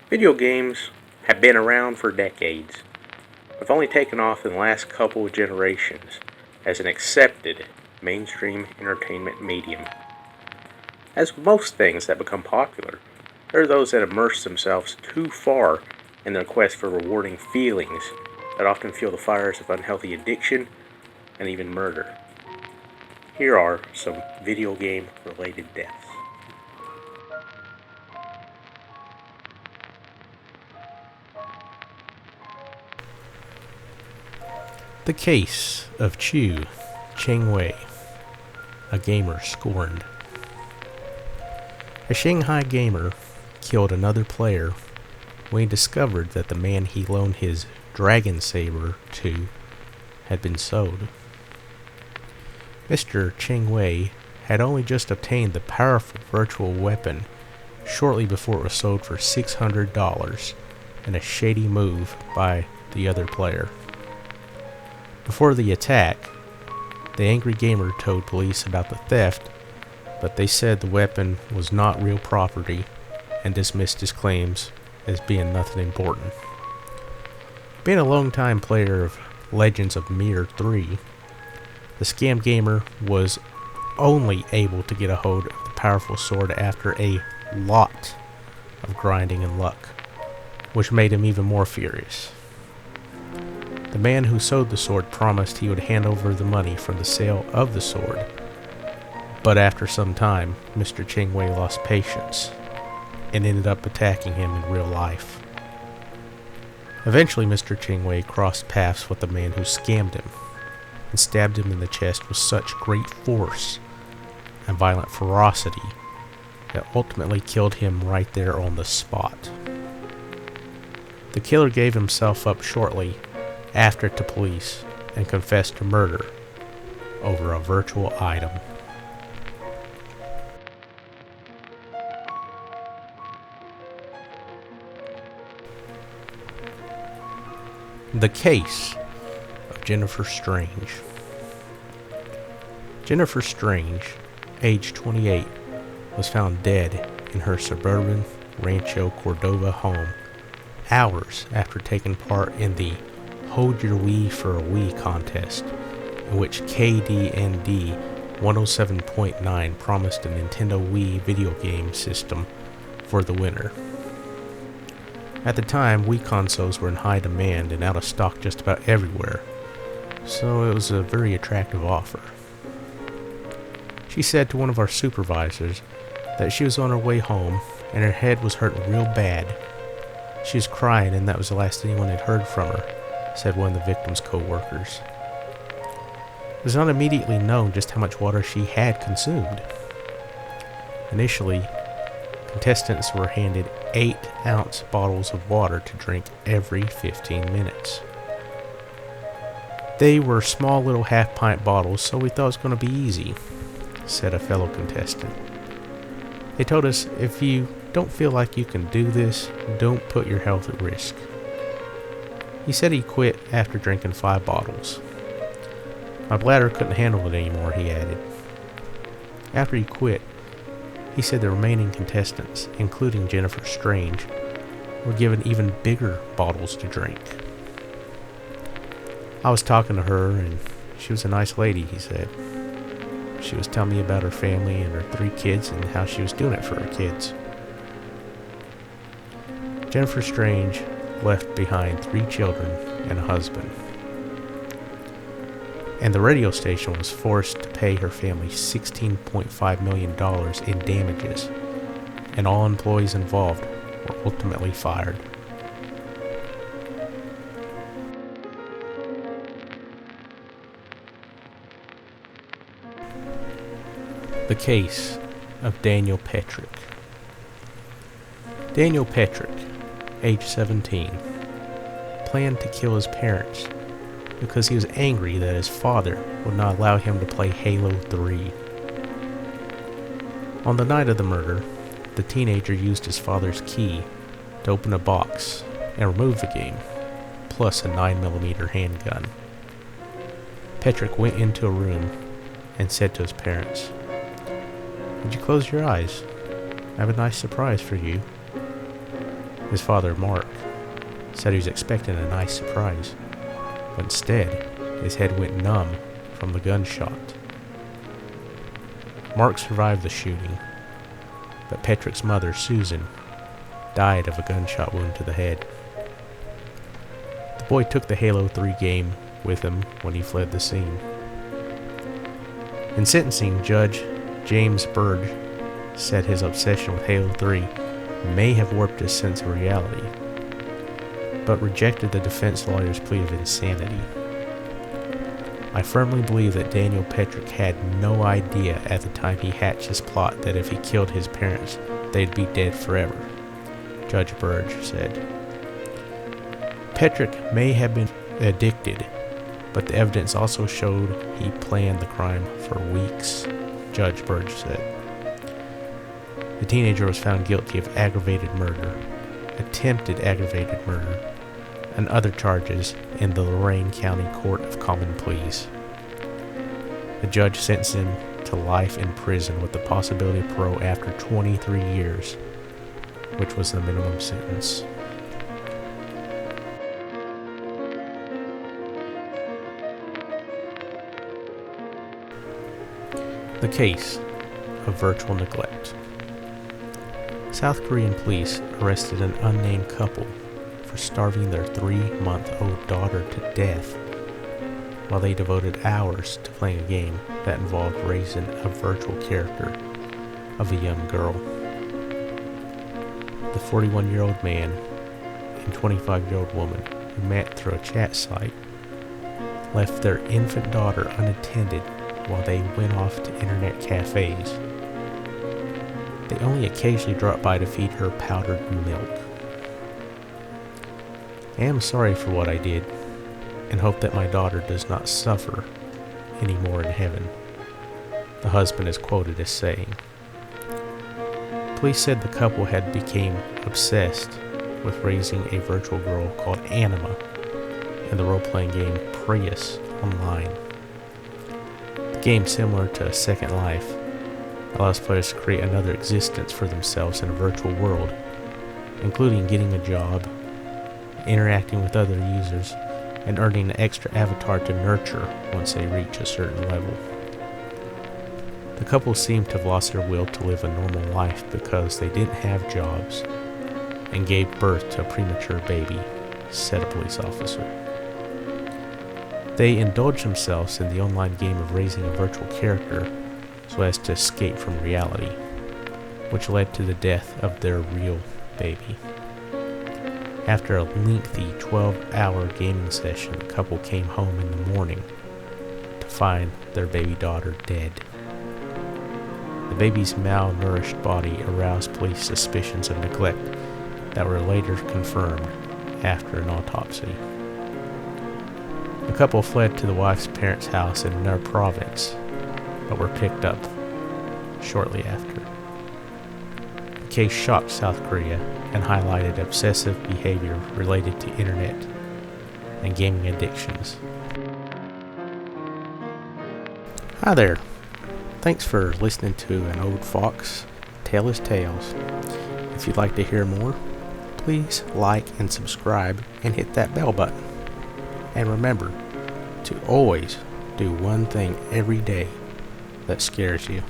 Video games have been around for decades, have only taken off in the last couple of generations as an accepted mainstream entertainment medium. As with most things that become popular, there are those that immerse themselves too far in their quest for rewarding feelings that often fuel the fires of unhealthy addiction and even murder. Here are some video game related deaths. The Case of Chewching, a gamer scorned. A Shanghai gamer killed another player when he discovered that the man he loaned his dragon saber to had been sold. Mr. Cheng Wei had only just obtained the powerful virtual weapon shortly before it was sold for $600 in a shady move by the other player. Before the attack, the angry gamer told police about the theft, but they said the weapon was not real property and dismissed his claims as being nothing important. Being a longtime player of Legends of Mir 3, the scam gamer was only able to get a hold of the powerful sword after a lot of grinding and luck, which made him even more furious. The man who sold the sword promised he would hand over the money from the sale of the sword, but after some time, Mr. Cheng Wei lost patience and ended up attacking him in real life. Eventually, Mr. Cheng Wei crossed paths with the man who scammed him and stabbed him in the chest with such great force and violent ferocity that ultimately killed him right there on the spot. The killer gave himself up shortly after to police and confessed to murder over a virtual item. The Case of Jennifer Strange. Jennifer Strange, age 28, was found dead in her suburban Rancho Cordova home hours after taking part in the Hold Your Wii for a Wii contest, in which KDND 107.9 promised a Nintendo Wii video game system for the winner. At the time, Wii consoles were in high demand and out of stock just about everywhere, so it was a very attractive offer. She said to one of our supervisors that she was on her way home and her head was hurting real bad. She was crying and that was the last anyone had heard from her, said one of the victim's co-workers. It was not immediately known just how much water she had consumed. Initially, contestants were handed 8-ounce bottles of water to drink every 15 minutes. They were small little half-pint bottles, so we thought it was going to be easy, said a fellow contestant. They told us, if you don't feel like you can do this, don't put your health at risk. He said he quit after drinking 5 bottles. My bladder couldn't handle it anymore, he added. After he quit, he said the remaining contestants, including Jennifer Strange, were given even bigger bottles to drink. I was talking to her, and she was a nice lady, he said. She was telling me about her family and her 3 kids and how she was doing it for her kids. Jennifer Strange left behind 3 children and a husband. And the radio station was forced to pay her family $16.5 million in damages, and all employees involved were ultimately fired. The Case of Daniel Petrick. Daniel Petrick, age 17, planned to kill his parents because he was angry that his father would not allow him to play Halo 3. On the night of the murder, the teenager used his father's key to open a box and remove the game, plus a 9mm handgun. Petrick went into a room and said to his parents, "Would you close your eyes? I have a nice surprise for you." His father, Mark, said he was expecting a nice surprise, but instead, his head went numb from the gunshot. Mark survived the shooting, but Patrick's mother, Susan, died of a gunshot wound to the head. The boy took the Halo 3 game with him when he fled the scene. In sentencing, Judge James Burge said his obsession with Halo 3 may have warped his sense of reality, but rejected the defense lawyer's plea of insanity. I firmly believe that Daniel Patrick had no idea at the time he hatched his plot that if he killed his parents, they'd be dead forever, Judge Burge said. Patrick may have been addicted, but the evidence also showed he planned the crime for weeks, Judge Burge said. The teenager was found guilty of aggravated murder, attempted aggravated murder, and other charges in the Lorain County Court of Common Pleas. The judge sentenced him to life in prison with the possibility of parole after 23 years, which was the minimum sentence. The case of virtual neglect. South Korean police arrested an unnamed couple for starving their 3-month-old daughter to death while they devoted hours to playing a game that involved raising a virtual character of a young girl. The 41-year-old man and 25-year-old woman who met through a chat site left their infant daughter unattended while they went off to internet cafes. They only occasionally dropped by to feed her powdered milk. I am sorry for what I did, and hope that my daughter does not suffer anymore in heaven, the husband is quoted as saying. Police said the couple had become obsessed with raising a virtual girl called Anima in the role-playing game Prius Online. The game, similar to Second Life, allows players to create another existence for themselves in a virtual world, including getting a job, interacting with other users, and earning an extra avatar to nurture once they reach a certain level. The couple seemed to have lost their will to live a normal life because they didn't have jobs and gave birth to a premature baby, said a police officer. They indulged themselves in the online game of raising a virtual character so as to escape from reality, which led to the death of their real baby. After a lengthy 12-hour gaming session, the couple came home in the morning to find their baby daughter dead. The baby's malnourished body aroused police suspicions of neglect that were later confirmed after an autopsy. The couple fled to the wife's parents' house in their province, but were picked up shortly after. The case shocked South Korea and highlighted obsessive behavior related to internet and gaming addictions. Hi there. Thanks for listening to an old fox tell his tales. If you'd like to hear more, please like and subscribe and hit that bell button. And remember to always do one thing every day that scares you.